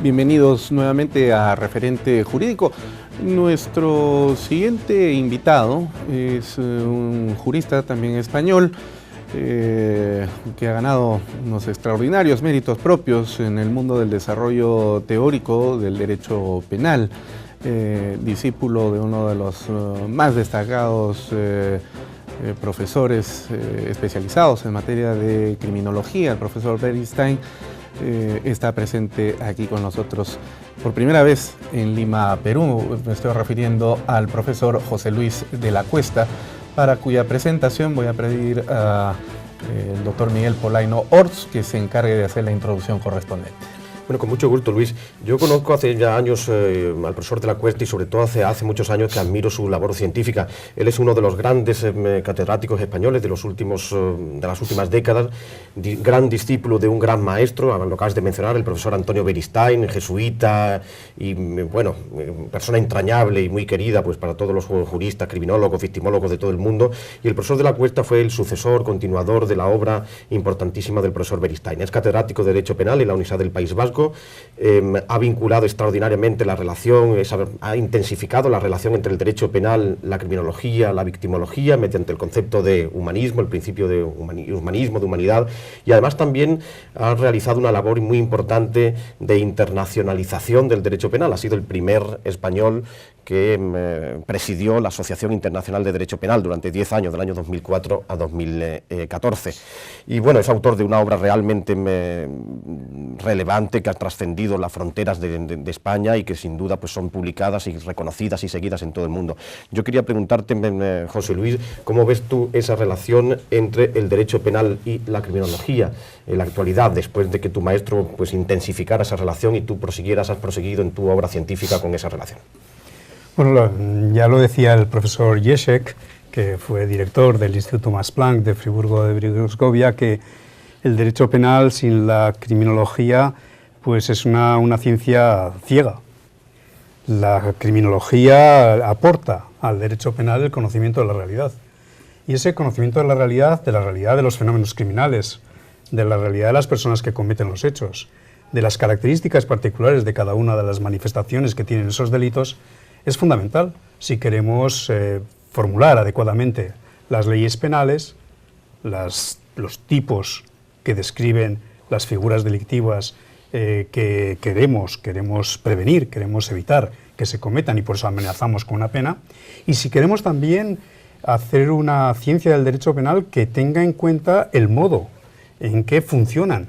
Bienvenidos nuevamente a Referente Jurídico. Nuestro siguiente invitado es un jurista también español que ha ganado unos extraordinarios méritos propios en el mundo del desarrollo teórico del derecho penal, discípulo de uno de los más destacados profesores especializados en materia de criminología, el profesor Beristain. Está presente aquí con nosotros por primera vez en Lima, Perú. Me estoy refiriendo al profesor José Luis de la Cuesta, para cuya presentación voy a pedir al doctor Miguel Polaino Orts que se encargue de hacer la introducción correspondiente. Bueno, con mucho gusto, Luis. Yo conozco hace ya años al profesor de la Cuesta y sobre todo hace muchos años que admiro su labor científica. Él es uno de los grandes catedráticos españoles de las últimas décadas, gran discípulo de un gran maestro, lo acabas de mencionar, el profesor Antonio Beristain, jesuita y, bueno, persona entrañable y muy querida pues para todos los juristas, criminólogos, victimólogos de todo el mundo. Y el profesor de la Cuesta fue el sucesor, continuador de la obra importantísima del profesor Beristain. Es catedrático de Derecho Penal en la Universidad del País Vasco. Ha vinculado extraordinariamente la relación, ha intensificado la relación entre el derecho penal, la criminología, la victimología, mediante el concepto de humanismo, el principio de humanismo, de humanidad, y además también ha realizado una labor muy importante de internacionalización del derecho penal. Ha sido el primer español que presidió la Asociación Internacional de Derecho Penal durante 10 años, del año 2004 a 2014. Y bueno, es autor de una obra realmente relevante que ha trascendido las fronteras de España y que sin duda pues son publicadas y reconocidas y seguidas en todo el mundo. Yo quería preguntarte, José Luis, ¿cómo ves tú esa relación entre el derecho penal y la criminología en la actualidad, después de que tu maestro pues intensificara esa relación y tú has proseguido en tu obra científica con esa relación? Bueno, ya lo decía el profesor Ježek, que fue director del Instituto Max Planck de Friburgo de Brisgovia, que el derecho penal sin la criminología pues es una ciencia ciega. La criminología aporta al derecho penal el conocimiento de la realidad. Y ese conocimiento de la realidad de los fenómenos criminales, de la realidad de las personas que cometen los hechos, de las características particulares de cada una de las manifestaciones que tienen esos delitos, es fundamental si queremos formular adecuadamente las leyes penales, los tipos que describen las figuras delictivas que queremos prevenir, queremos evitar que se cometan y por eso amenazamos con una pena, y si queremos también hacer una ciencia del derecho penal que tenga en cuenta el modo en que funcionan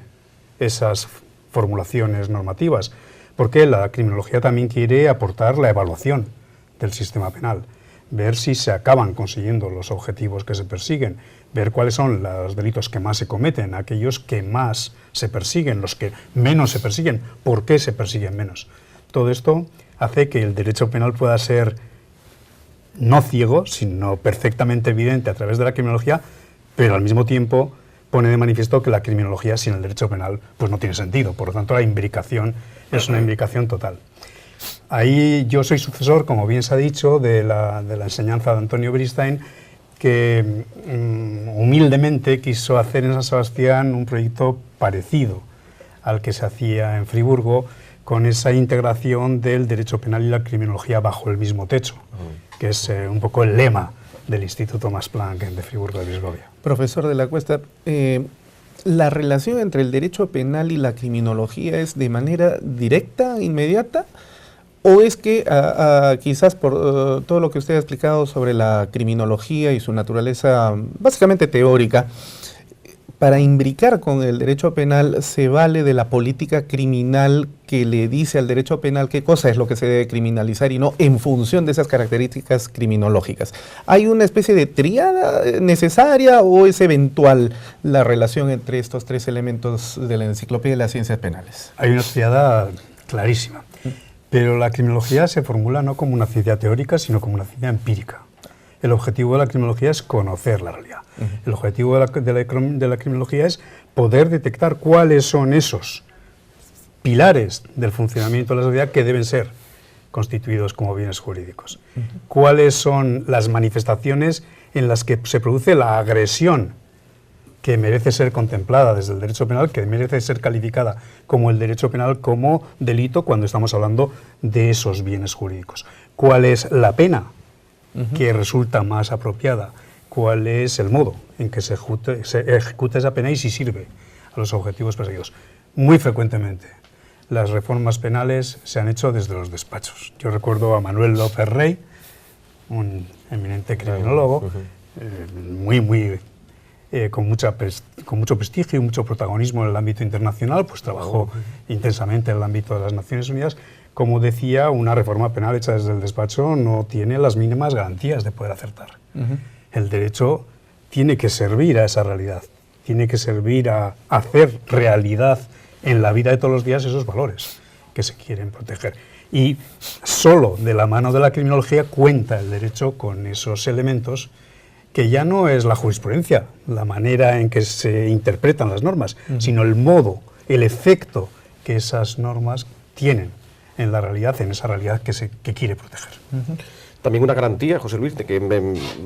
esas formulaciones normativas, porque la criminología también quiere aportar la evaluación del sistema penal, ver si se acaban consiguiendo los objetivos que se persiguen, ver cuáles son los delitos que más se cometen, aquellos que más se persiguen, los que menos se persiguen, por qué se persiguen menos. Todo esto hace que el derecho penal pueda ser no ciego, sino perfectamente evidente a través de la criminología, pero al mismo tiempo pone de manifiesto que la criminología sin el derecho penal pues no tiene sentido. Por lo tanto, la imbricación es una imbricación total. Ahí yo soy sucesor, como bien se ha dicho, de la enseñanza de Antonio Beristain, que humildemente quiso hacer en San Sebastián un proyecto parecido al que se hacía en Friburgo, con esa integración del derecho penal y la criminología bajo el mismo techo, que es un poco el lema del Instituto Max Planck de Friburgo de Brisgovia. Profesor de la Cuesta, ¿la relación entre el derecho penal y la criminología es de manera directa, inmediata? ¿O es que quizás por todo lo que usted ha explicado sobre la criminología y su naturaleza básicamente teórica, para imbricar con el derecho penal se vale de la política criminal que le dice al derecho penal qué cosa es lo que se debe criminalizar y no en función de esas características criminológicas? ¿Hay una especie de tríada necesaria o es eventual la relación entre estos tres elementos de la Enciclopedia de las Ciencias Penales? Hay una tríada clarísima, pero la criminología se formula no como una ciencia teórica, sino como una ciencia empírica. El objetivo de la criminología es conocer la realidad. El objetivo de la criminología es poder detectar cuáles son esos pilares del funcionamiento de la sociedad que deben ser constituidos como bienes jurídicos. Cuáles son las manifestaciones en las que se produce la agresión que merece ser contemplada desde el derecho penal, que merece ser calificada como el derecho penal como delito cuando estamos hablando de esos bienes jurídicos. ¿Cuál es la pena que resulta más apropiada? ¿Cuál es el modo en que se ejecuta esa pena y si sirve a los objetivos perseguidos? Muy frecuentemente las reformas penales se han hecho desde los despachos. Yo recuerdo a Manuel López Rey, un eminente criminólogo, con mucho prestigio y mucho protagonismo en el ámbito internacional, pues trabajó intensamente en el ámbito de las Naciones Unidas. Como decía, una reforma penal hecha desde el despacho no tiene las mínimas garantías de poder acertar. El derecho tiene que servir a esa realidad, tiene que servir a hacer realidad en la vida de todos los días esos valores que se quieren proteger. Y solo de la mano de la criminología cuenta el derecho con esos elementos que ya no es la jurisprudencia, la manera en que se interpretan las normas, sino el modo, el efecto que esas normas tienen en la realidad, en esa realidad que quiere proteger. También una garantía, José Luis, de que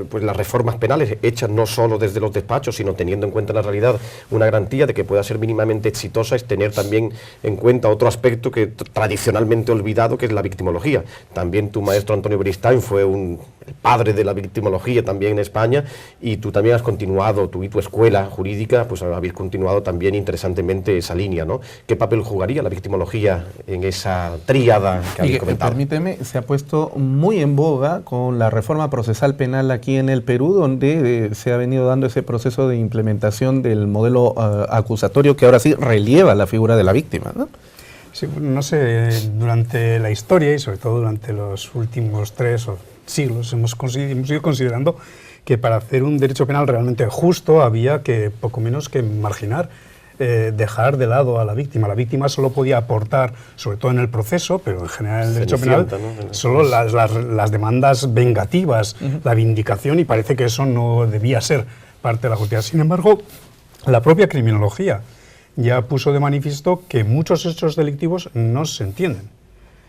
pues las reformas penales hechas no solo desde los despachos, sino teniendo en cuenta la realidad, una garantía de que pueda ser mínimamente exitosa es tener también en cuenta otro aspecto que tradicionalmente olvidado, que es la victimología. También tu maestro Antonio Beristain fue el padre de la victimología también en España, y tú también has continuado, tú y tu escuela jurídica, pues habéis continuado también interesantemente esa línea, ¿no? ¿Qué papel jugaría la victimología en esa tríada que habéis comentado? Permíteme, se ha puesto muy en boga con la reforma procesal penal aquí en el Perú, donde se ha venido dando ese proceso de implementación del modelo acusatorio que ahora sí relieva la figura de la víctima, ¿no? Sí, no sé, durante la historia y sobre todo durante los últimos 3 siglos hemos ido considerando que para hacer un derecho penal realmente justo había que poco menos que marginar, dejar de lado a la víctima. La víctima solo podía aportar, sobre todo en el proceso, pero en general en el derecho penal, ¿no? Solo las demandas vengativas, la vindicación, y parece que eso no debía ser parte de la justicia. Sin embargo, la propia criminología ya puso de manifiesto que muchos hechos delictivos no se entienden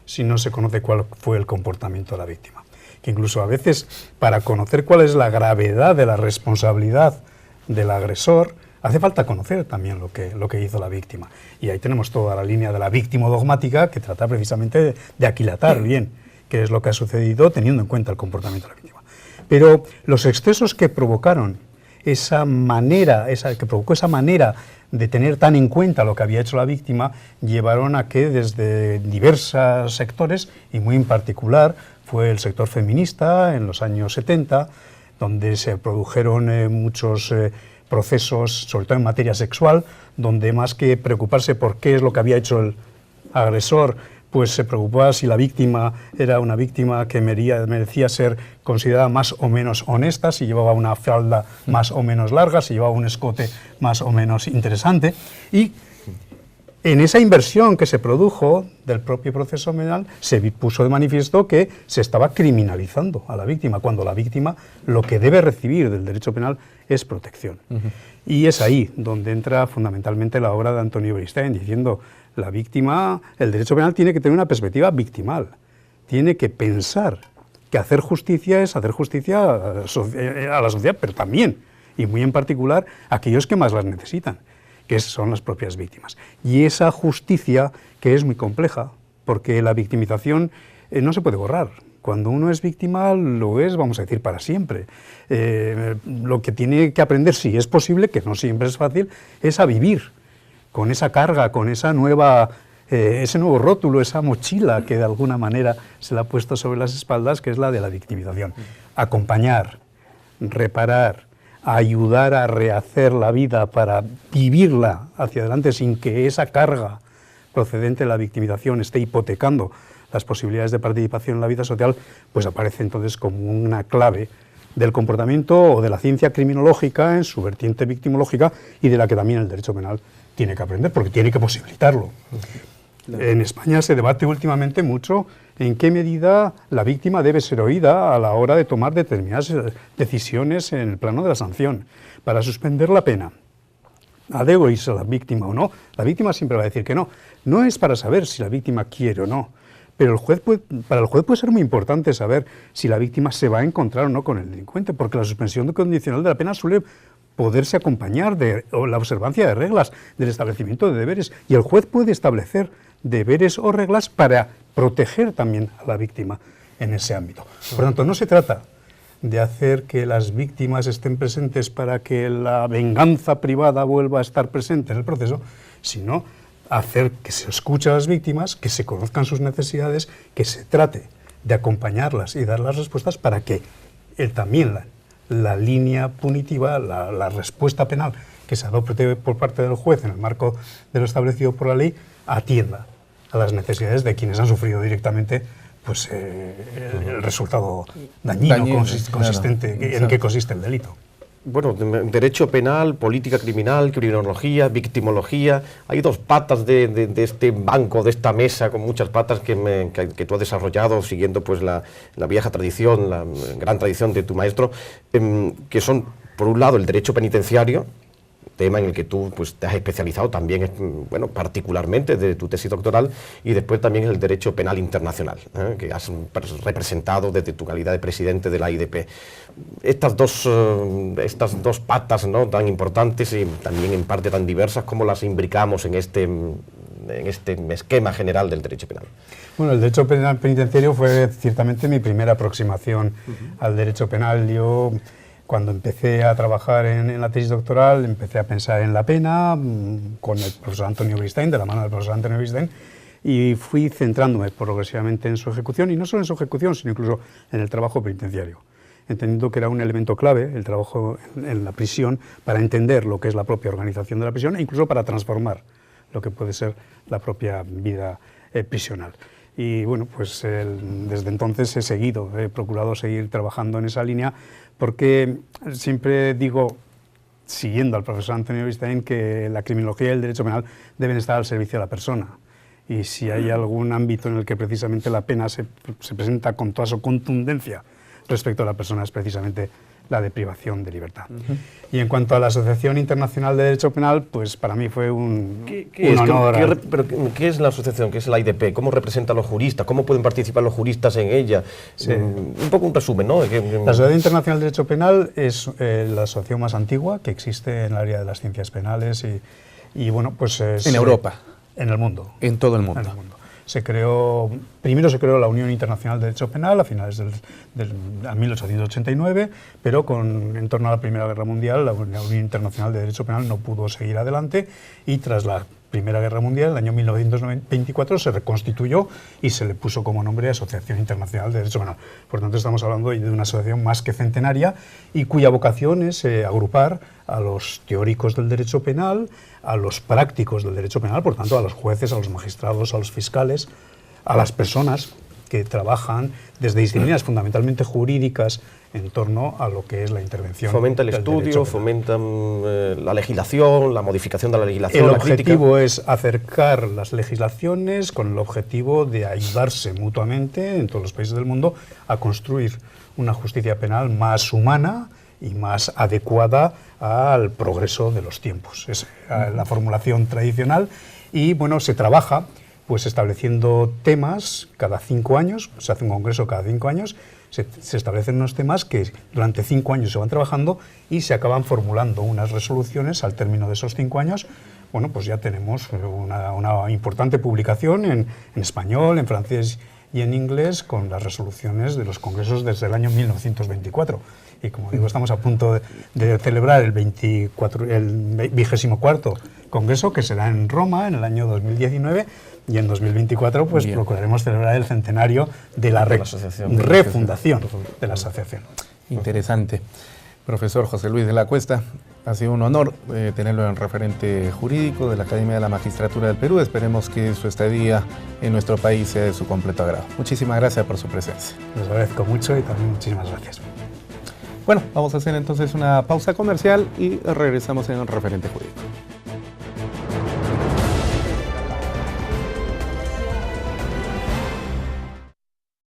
si no se conoce cuál fue el comportamiento de la víctima. Que incluso a veces, para conocer cuál es la gravedad de la responsabilidad del agresor, hace falta conocer también lo que hizo la víctima. Y ahí tenemos toda la línea de la victimodogmática, que trata precisamente de aquilatar bien qué es lo que ha sucedido teniendo en cuenta el comportamiento de la víctima. Pero los excesos que provocaron esa manera de tener tan en cuenta lo que había hecho la víctima, llevaron a que desde diversos sectores, y muy en particular fue el sector feminista en los años 70, donde se produjeron muchos procesos, sobre todo en materia sexual, donde más que preocuparse por qué es lo que había hecho el agresor, pues se preocupaba si la víctima era una víctima que merecía ser considerada más o menos honesta, si llevaba una falda más o menos larga, si llevaba un escote más o menos interesante. Y en esa inversión que se produjo del propio proceso penal se puso de manifiesto que se estaba criminalizando a la víctima, cuando la víctima lo que debe recibir del derecho penal es protección. Y es ahí donde entra fundamentalmente la obra de Antonio Beristain, diciendo: la víctima, el derecho penal tiene que tener una perspectiva victimal, tiene que pensar que hacer justicia es hacer justicia a la sociedad, pero también, y muy en particular, a aquellos que más las necesitan, que son las propias víctimas. Y esa justicia, que es muy compleja, porque la victimización no se puede borrar. Cuando uno es víctima, lo es, vamos a decir, para siempre. Lo que tiene que aprender, si es posible, que no siempre es fácil, es a vivir con esa carga, con esa ese nuevo rótulo, esa mochila que de alguna manera se le ha puesto sobre las espaldas, que es la de la victimización. Acompañar, reparar, ayudar a rehacer la vida para vivirla hacia adelante sin que esa carga procedente de la victimización esté hipotecando las posibilidades de participación en la vida social, pues aparece entonces como una clave del comportamiento o de la ciencia criminológica en su vertiente victimológica, y de la que también el derecho penal tiene que aprender, porque tiene que posibilitarlo. En España se debate últimamente mucho en qué medida la víctima debe ser oída a la hora de tomar determinadas decisiones en el plano de la sanción. Para suspender la pena, ¿ha de oírse a la víctima o no? La víctima siempre va a decir que no. No es para saber si la víctima quiere o no, pero para el juez puede ser muy importante saber si la víctima se va a encontrar o no con el delincuente, porque la suspensión condicional de la pena suele poderse acompañar de la observancia de reglas, del establecimiento de deberes, y el juez puede establecer deberes o reglas para proteger también a la víctima en ese ámbito. Por tanto, no se trata de hacer que las víctimas estén presentes para que la venganza privada vuelva a estar presente en el proceso, sino hacer que se escuche a las víctimas, que se conozcan sus necesidades, que se trate de acompañarlas y dar las respuestas para que también la línea punitiva, la respuesta penal que se adopte por parte del juez en el marco de lo establecido por la ley, atienda a las necesidades de quienes han sufrido directamente pues, el resultado dañino consistente, claro, en que consiste el delito. Bueno, derecho penal, política criminal, criminología, victimología. Hay dos patas de este banco, de esta mesa, con muchas patas que tú has desarrollado siguiendo pues la vieja tradición, la gran tradición de tu maestro, que son, por un lado, el derecho penitenciario, tema en el que tú pues, te has especializado también, bueno, particularmente de tu tesis doctoral, y después también el derecho penal internacional, que has representado desde tu calidad de presidente de la IDP. Estas dos patas, ¿no?, tan importantes y también en parte tan diversas, ¿cómo las imbricamos en este esquema general del derecho penal? Bueno, el derecho penal penitenciario fue ciertamente mi primera aproximación al derecho penal. Yo, cuando empecé a trabajar en la tesis doctoral, empecé a pensar en la pena con el profesor Antonio Bristein, de la mano del profesor Antonio Bristein, y fui centrándome progresivamente en su ejecución, y no solo en su ejecución, sino incluso en el trabajo penitenciario, entendiendo que era un elemento clave el trabajo en la prisión para entender lo que es la propia organización de la prisión e incluso para transformar lo que puede ser la propia vida prisional. Y bueno, pues desde entonces he procurado seguir trabajando en esa línea, porque siempre digo, siguiendo al profesor Antonio Bristein, que la criminología y el derecho penal deben estar al servicio de la persona. Y si hay algún ámbito en el que precisamente la pena se presenta con toda su contundencia respecto a la persona, es precisamente la de privación de libertad. Y en cuanto a la Asociación Internacional de Derecho Penal, pues para mí fue un honor. ¿Qué es la asociación? ¿Qué es la IDP? ¿Cómo representa a los juristas? ¿Cómo pueden participar los juristas en ella? Sí. Un poco un resumen, ¿no? La Asociación Internacional de Derecho Penal es la asociación más antigua que existe en el área de las ciencias penales y bueno, pues es... En Europa. En el mundo. En todo el mundo. En el mundo. Primero se creó la Unión Internacional de Derecho Penal a finales del 1889, pero en torno a la Primera Guerra Mundial la Unión Internacional de Derecho Penal no pudo seguir adelante, y tras la Primera Guerra Mundial, en el año 1924, se reconstituyó y se le puso como nombre Asociación Internacional de Derecho Penal. Por tanto, estamos hablando de una asociación más que centenaria y cuya vocación es agrupar a los teóricos del derecho penal, a los prácticos del derecho penal, por tanto a los jueces, a los magistrados, a los fiscales, a las personas que trabajan desde disciplinas fundamentalmente jurídicas en torno a lo que es la intervención. Fomenta el estudio, fomenta la legislación, la modificación de la legislación. El la objetivo crítica. es acercar las legislaciones con el objetivo de ayudarse mutuamente en todos los países del mundo a construir una justicia penal más humana y más adecuada al progreso de los tiempos. Es la formulación tradicional y bueno, se trabaja pues estableciendo temas cada 5 años, se hace un congreso cada 5 años, se establecen unos temas que durante 5 años se van trabajando y se acaban formulando unas resoluciones al término de esos 5 años. Bueno, pues ya tenemos una importante publicación en español, en francés y en inglés con las resoluciones de los congresos desde el año 1924. Y como digo, estamos a punto de celebrar el 24º congreso, que será en Roma en el año 2019, y en 2024 pues procuraremos celebrar el centenario de la refundación de la asociación. Interesante. Profesor José Luis de la Cuesta, ha sido un honor tenerlo en referente jurídico de la Academia de la Magistratura del Perú. Esperemos que su estadía en nuestro país sea de su completo agrado. Muchísimas gracias por su presencia. Les agradezco mucho y también muchísimas gracias. Bueno, vamos a hacer entonces una pausa comercial y regresamos en el referente jurídico.